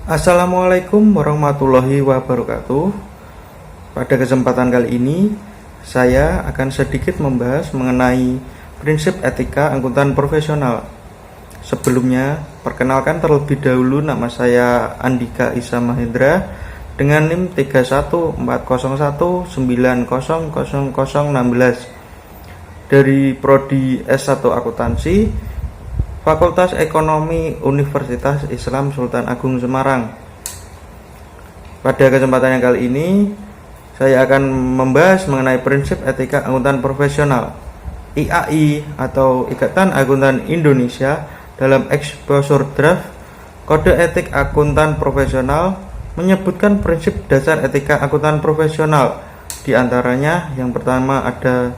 Assalamualaikum warahmatullahi wabarakatuh. Pada kesempatan kali ini, saya akan sedikit membahas mengenai prinsip etika akuntan profesional. Sebelumnya, perkenalkan terlebih dahulu, nama saya Andika Isa Mahendra dengan NIM 3140090016 dari Prodi S1 Akuntansi Fakultas Ekonomi Universitas Islam Sultan Agung Semarang. Pada kesempatan yang kali ini, saya akan membahas mengenai prinsip etika akuntan profesional IAI atau Ikatan Akuntan Indonesia. Dalam exposure draft Kode Etik Akuntan Profesional menyebutkan prinsip dasar etika akuntan profesional. Di antaranya yang pertama ada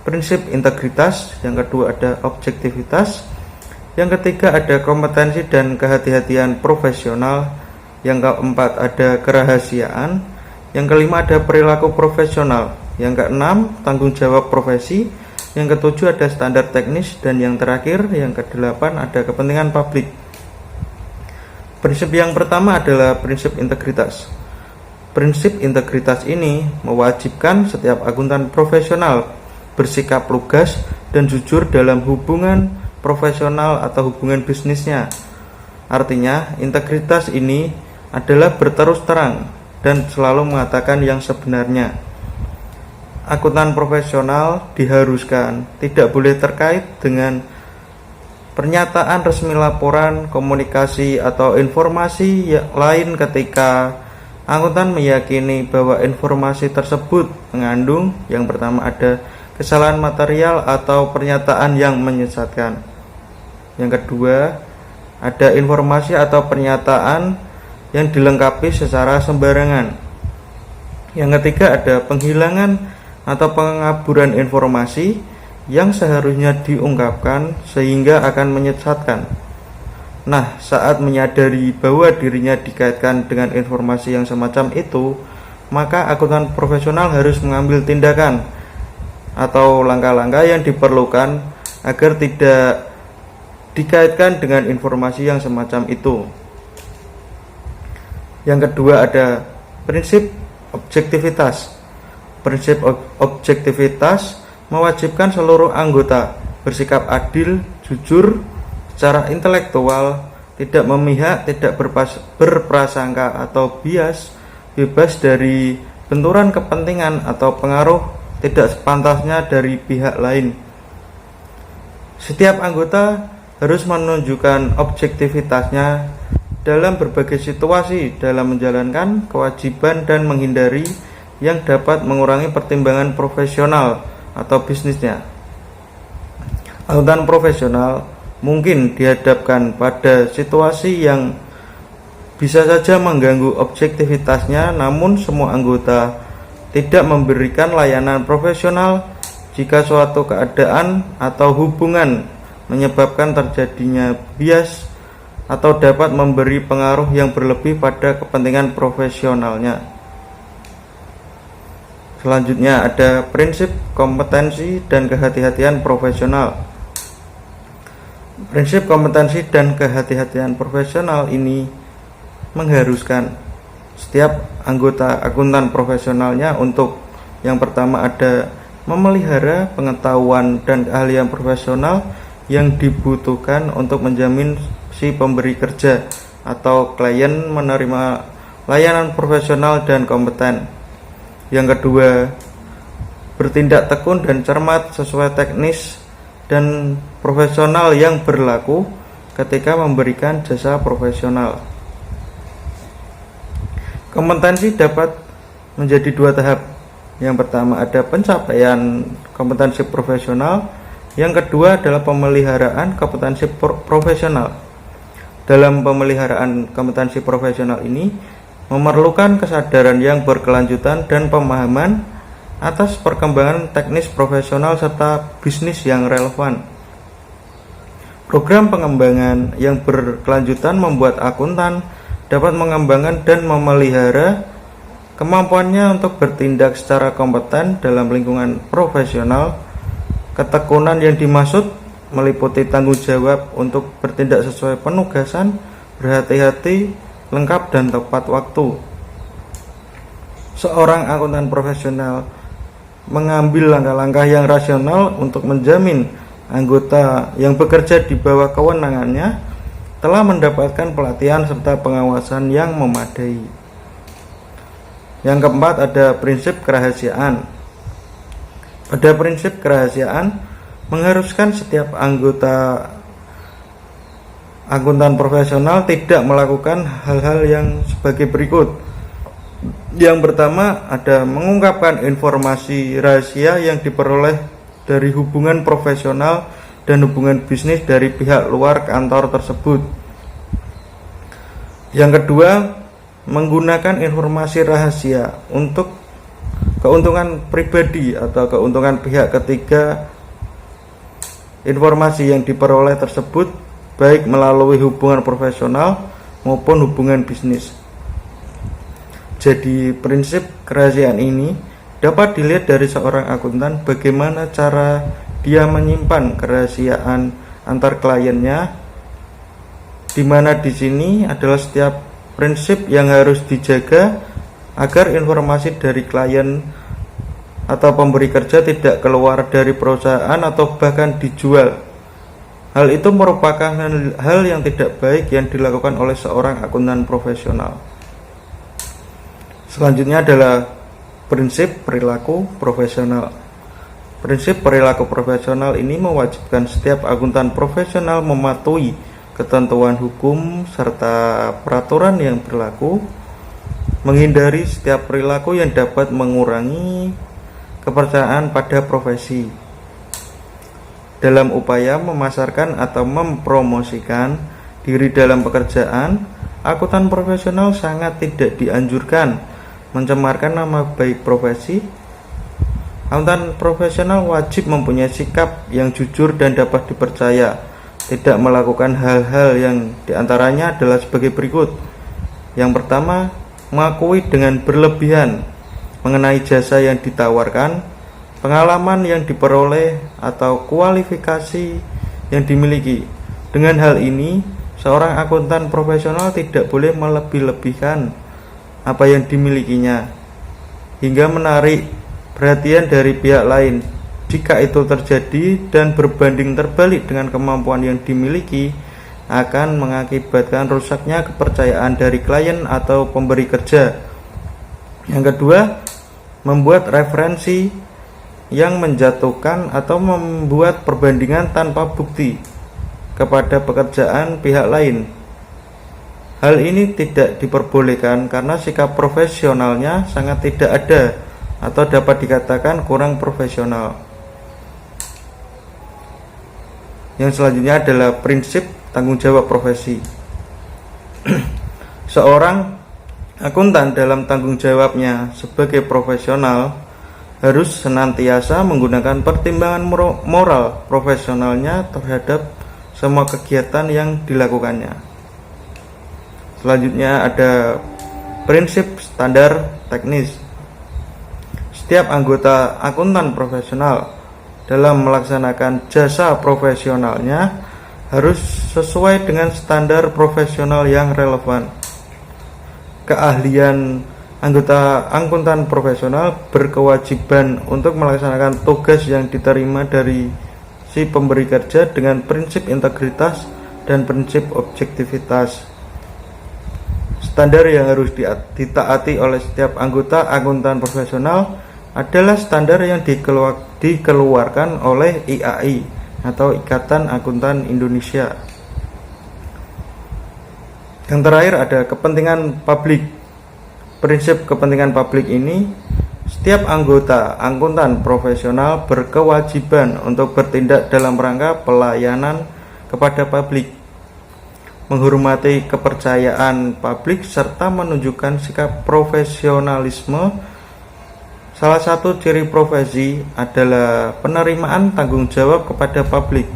prinsip integritas, yang kedua ada objektivitas, yang ketiga ada kompetensi dan kehati-hatian profesional, yang keempat ada kerahasiaan, yang kelima ada perilaku profesional, yang keenam tanggung jawab profesi, yang ketujuh ada standar teknis, dan yang terakhir yang kedelapan ada kepentingan publik. Prinsip yang pertama adalah prinsip integritas. Prinsip integritas ini mewajibkan setiap akuntan profesional bersikap lugas dan jujur dalam hubungan profesional atau hubungan bisnisnya. Artinya, integritas ini adalah berterus terang dan selalu mengatakan yang sebenarnya. Akuntan profesional diharuskan tidak boleh terkait dengan pernyataan resmi laporan, komunikasi, atau informasi lain ketika akuntan meyakini bahwa informasi tersebut mengandung yang pertama ada kesalahan material atau pernyataan yang menyesatkan. Yang kedua, ada informasi atau pernyataan yang dilengkapi secara sembarangan. Yang ketiga, ada penghilangan atau pengaburan informasi yang seharusnya diungkapkan sehingga akan menyesatkan. Nah, saat menyadari bahwa dirinya dikaitkan dengan informasi yang semacam itu, maka akuntan profesional harus mengambil tindakan atau langkah-langkah yang diperlukan agar tidak dikaitkan dengan informasi yang semacam itu. Yang kedua ada prinsip objektivitas. Prinsip objektivitas mewajibkan seluruh anggota bersikap adil, jujur, secara intelektual, tidak memihak, tidak berprasangka atau bias, bebas dari benturan kepentingan atau pengaruh tidak sepantasnya dari pihak lain. Setiap anggota harus menunjukkan objektivitasnya dalam berbagai situasi dalam menjalankan kewajiban dan menghindari yang dapat mengurangi pertimbangan profesional atau bisnisnya. Akuntan profesional mungkin dihadapkan pada situasi yang bisa saja mengganggu objektivitasnya, namun semua anggota tidak memberikan layanan profesional jika suatu keadaan atau hubungan menyebabkan terjadinya bias atau dapat memberi pengaruh yang berlebih pada kepentingan profesionalnya. Selanjutnya ada prinsip kompetensi dan kehati-hatian profesional. Prinsip kompetensi dan kehati-hatian profesional ini mengharuskan setiap anggota akuntan profesionalnya untuk yang pertama ada memelihara pengetahuan dan keahlian profesional yang dibutuhkan untuk menjamin si pemberi kerja atau klien menerima layanan profesional dan kompeten. Yang kedua, bertindak tekun dan cermat sesuai teknis dan profesional yang berlaku ketika memberikan jasa profesional. Kompetensi dapat menjadi dua tahap. Yang pertama ada pencapaian kompetensi profesional. Yang kedua adalah pemeliharaan kompetensi profesional. Dalam pemeliharaan kompetensi profesional ini memerlukan kesadaran yang berkelanjutan dan pemahaman atas perkembangan teknis profesional serta bisnis yang relevan. Program pengembangan yang berkelanjutan membuat akuntan dapat mengembangkan dan memelihara kemampuannya untuk bertindak secara kompeten dalam lingkungan profesional. Ketekunan yang dimaksud meliputi tanggung jawab untuk bertindak sesuai penugasan, berhati-hati lengkap dan tepat waktu. Seorang akuntan profesional mengambil langkah-langkah yang rasional untuk menjamin anggota yang bekerja di bawah kewenangannya telah mendapatkan pelatihan serta pengawasan yang memadai. Yang keempat, ada prinsip kerahasiaan. Pada prinsip kerahasiaan mengharuskan setiap anggota akuntan profesional tidak melakukan hal-hal yang sebagai berikut. Yang pertama, ada mengungkapkan informasi rahasia yang diperoleh dari hubungan profesional dan hubungan bisnis dari pihak luar kantor tersebut. Yang kedua, menggunakan informasi rahasia untuk keuntungan pribadi atau keuntungan pihak ketiga. Informasi yang diperoleh tersebut baik melalui hubungan profesional maupun hubungan bisnis. Jadi prinsip kerahasiaan ini dapat dilihat dari seorang akuntan bagaimana cara dia menyimpan kerahasiaan antar kliennya, di mana di sini adalah setiap prinsip yang harus dijaga agar informasi dari klien atau pemberi kerja tidak keluar dari perusahaan atau bahkan dijual. Hal itu merupakan hal yang tidak baik yang dilakukan oleh seorang akuntan profesional. Selanjutnya adalah prinsip perilaku profesional. Prinsip perilaku profesional ini mewajibkan setiap akuntan profesional mematuhi ketentuan hukum serta peraturan yang berlaku, menghindari setiap perilaku yang dapat mengurangi kepercayaan pada profesi. Dalam upaya memasarkan atau mempromosikan diri dalam pekerjaan, akuntan profesional sangat tidak dianjurkan mencemarkan nama baik profesi. Akuntan profesional wajib mempunyai sikap yang jujur dan dapat dipercaya, tidak melakukan hal-hal yang diantaranya adalah sebagai berikut. Yang pertama, mengakui dengan berlebihan mengenai jasa yang ditawarkan, pengalaman yang diperoleh, atau kualifikasi yang dimiliki. Dengan hal ini, seorang akuntan profesional tidak boleh melebih-lebihkan apa yang dimilikinya hingga menarik perhatian dari pihak lain. Jika itu terjadi dan berbanding terbalik dengan kemampuan yang dimiliki, akan mengakibatkan rusaknya kepercayaan dari klien atau pemberi kerja. Yang kedua, membuat referensi yang menjatuhkan atau membuat perbandingan tanpa bukti kepada pekerjaan pihak lain. Hal ini tidak diperbolehkan karena sikap profesionalnya sangat tidak ada atau dapat dikatakan kurang profesional. Yang selanjutnya adalah prinsip tanggung jawab profesi. Seorang akuntan dalam tanggung jawabnya sebagai profesional harus senantiasa menggunakan pertimbangan moral profesionalnya terhadap semua kegiatan yang dilakukannya. Selanjutnya ada prinsip standar teknis. Setiap anggota akuntan profesional dalam melaksanakan jasa profesionalnya harus sesuai dengan standar profesional yang relevan. Keahlian anggota akuntan profesional berkewajiban untuk melaksanakan tugas yang diterima dari si pemberi kerja dengan prinsip integritas dan prinsip objektivitas. Standar yang harus ditaati oleh setiap anggota akuntan profesional adalah standar yang dikeluarkan oleh IAI atau Ikatan Akuntan Indonesia. Yang terakhir ada kepentingan publik. Prinsip kepentingan publik ini, setiap anggota akuntan profesional berkewajiban untuk bertindak dalam rangka pelayanan kepada publik, menghormati kepercayaan publik, serta menunjukkan sikap profesionalisme. Salah satu ciri profesi adalah penerimaan tanggung jawab kepada publik.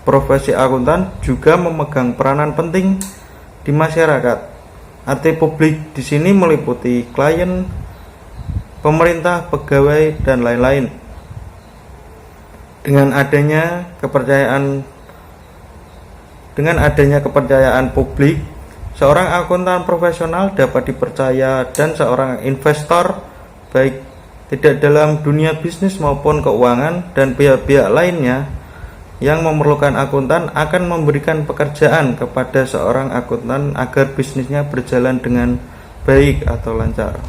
Profesi akuntan juga memegang peranan penting di masyarakat. Arti publik di sini meliputi klien, pemerintah, pegawai, dan lain-lain. Dengan adanya kepercayaan publik, Seorang akuntan profesional dapat dipercaya dan seorang investor, baik tidak dalam dunia bisnis maupun keuangan dan pihak-pihak lainnya yang memerlukan akuntan, akan memberikan pekerjaan kepada seorang akuntan agar bisnisnya berjalan dengan baik atau lancar.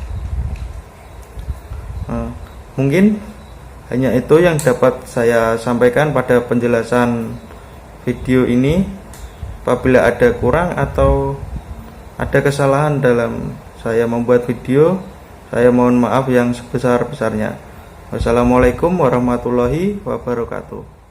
Mungkin hanya itu yang dapat saya sampaikan pada penjelasan video ini. Apabila ada kurang atau ada kesalahan dalam saya membuat video, saya mohon maaf yang sebesar-besarnya. Wassalamualaikum warahmatullahi wabarakatuh.